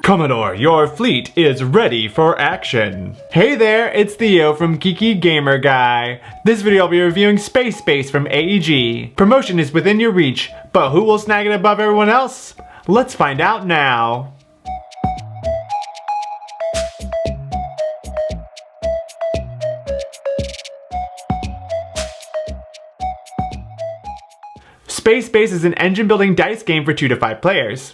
Commodore, your fleet is ready for action. Hey there, it's Theo from Geeky Gamer Guy. This video I'll be reviewing Space from AEG. Promotion is within your reach, but who will snag it above everyone else? Let's find out now. Space is an engine-building dice game for 2 to 5 players.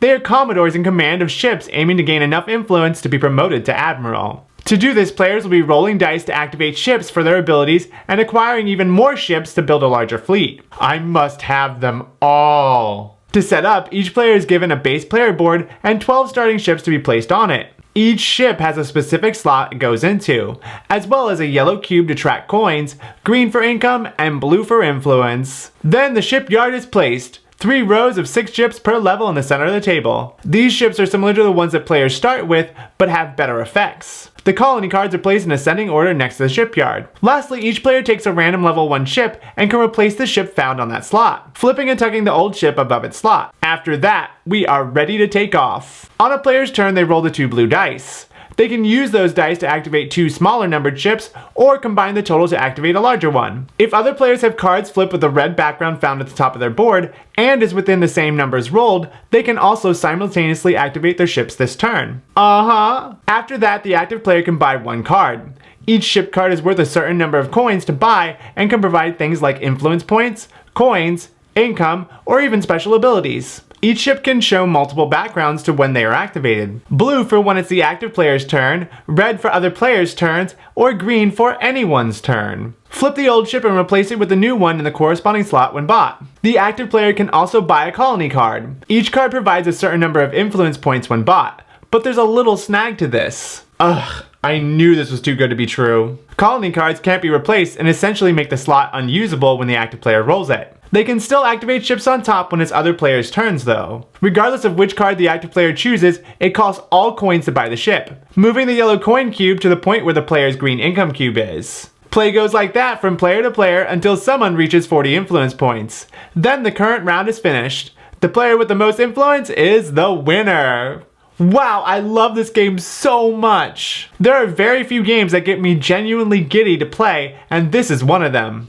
They are Commodores in command of ships aiming to gain enough influence to be promoted to Admiral. To do this, players will be rolling dice to activate ships for their abilities and acquiring even more ships to build a larger fleet. I must have them all. To set up, each player is given a base player board and 12 starting ships to be placed on it. Each ship has a specific slot it goes into, as well as a yellow cube to track coins, green for income, and blue for influence. Then the shipyard is placed. 3 rows of 6 ships per level in the center of the table. These ships are similar to the ones that players start with, but have better effects. The colony cards are placed in ascending order next to the shipyard. Lastly, each player takes a random level 1 ship and can replace the ship found on that slot, flipping and tucking the old ship above its slot. After that, we are ready to take off. On a player's turn, they roll the 2 blue dice. They can use those dice to activate 2 smaller numbered ships, or combine the total to activate a larger one. If other players have cards flipped with a red background found at the top of their board, and is within the same numbers rolled, they can also simultaneously activate their ships this turn. After that, the active player can buy 1 card. Each ship card is worth a certain number of coins to buy, and can provide things like influence points, coins, income, or even special abilities. Each ship can show multiple backgrounds to when they are activated. Blue for when it's the active player's turn, red for other players' turns, or green for anyone's turn. Flip the old ship and replace it with the new one in the corresponding slot when bought. The active player can also buy a colony card. Each card provides a certain number of influence points when bought, but there's a little snag to this. I knew this was too good to be true. Colony cards can't be replaced and essentially make the slot unusable when the active player rolls it. They can still activate ships on top when it's other players' turns though. Regardless of which card the active player chooses, it costs all coins to buy the ship, moving the yellow coin cube to the point where the player's green income cube is. Play goes like that from player to player until someone reaches 40 influence points. Then the current round is finished. The player with the most influence is the winner. Wow, I love this game so much. There are very few games that get me genuinely giddy to play, and this is one of them.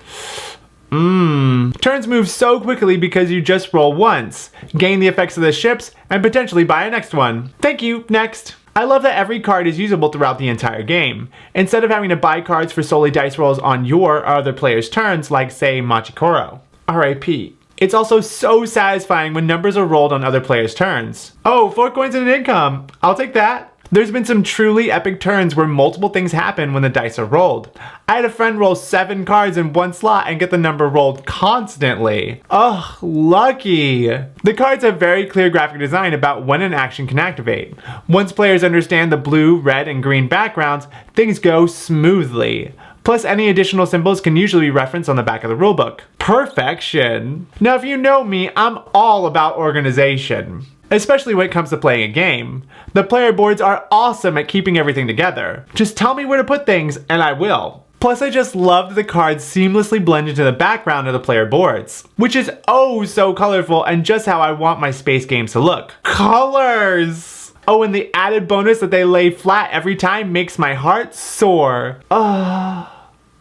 Turns move so quickly because you just roll once, gain the effects of the ships, and potentially buy a next one. Thank you, next. I love that every card is usable throughout the entire game, instead of having to buy cards for solely dice rolls on your or other players' turns like, say, Machikoro. RIP. It's also so satisfying when numbers are rolled on other players' turns. Oh, 4 coins and an income. I'll take that. There's been some truly epic turns where multiple things happen when the dice are rolled. I had a friend roll 7 cards in one slot and get the number rolled constantly. Ugh, lucky. The cards have very clear graphic design about when an action can activate. Once players understand the blue, red, and green backgrounds, things go smoothly. Plus, any additional symbols can usually be referenced on the back of the rulebook. Perfection. Now, if you know me, I'm all about organization, especially when it comes to playing a game. The player boards are awesome at keeping everything together. Just tell me where to put things, and I will. Plus, I just love that the cards seamlessly blend into the background of the player boards, which is oh so colorful and just how I want my space games to look. Colors! Oh, and the added bonus that they lay flat every time makes my heart soar.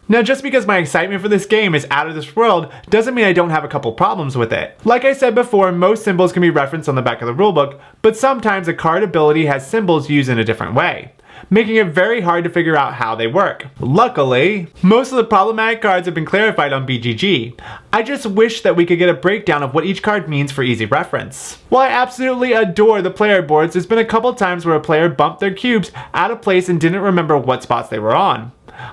Now, just because my excitement for this game is out of this world doesn't mean I don't have a couple problems with it. Like I said before, most symbols can be referenced on the back of the rulebook, but sometimes a card ability has symbols used in a different way, making it very hard to figure out how they work. Luckily, most of the problematic cards have been clarified on BGG. I just wish that we could get a breakdown of what each card means for easy reference. While I absolutely adore the player boards, there's been a couple times where a player bumped their cubes out of place and didn't remember what spots they were on.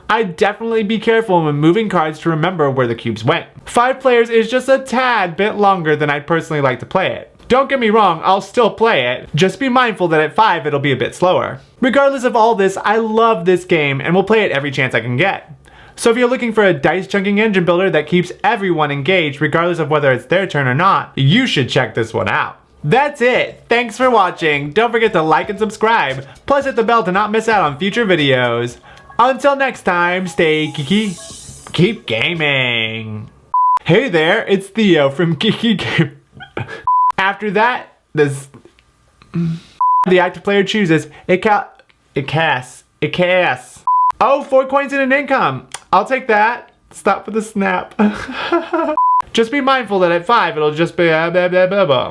I'd definitely be careful when moving cards to remember where the cubes went. 5 players is just a tad bit longer than I'd personally like to play it. Don't get me wrong, I'll still play it. Just be mindful that at 5 it'll be a bit slower. Regardless of all this, I love this game and will play it every chance I can get. So if you're looking for a dice chunking engine builder that keeps everyone engaged regardless of whether it's their turn or not, you should check this one out. That's it. Thanks for watching. Don't forget to like and subscribe. Plus hit the bell to not miss out on future videos. Until next time, stay geeky, keep gaming. Hey there, it's Theo from Geeky Gamer. After that, this... The active player chooses, it casts. Oh, 4 coins and an income. I'll take that. Stop with the snap. Just be mindful that at 5 it'll just be blah, blah, blah, blah.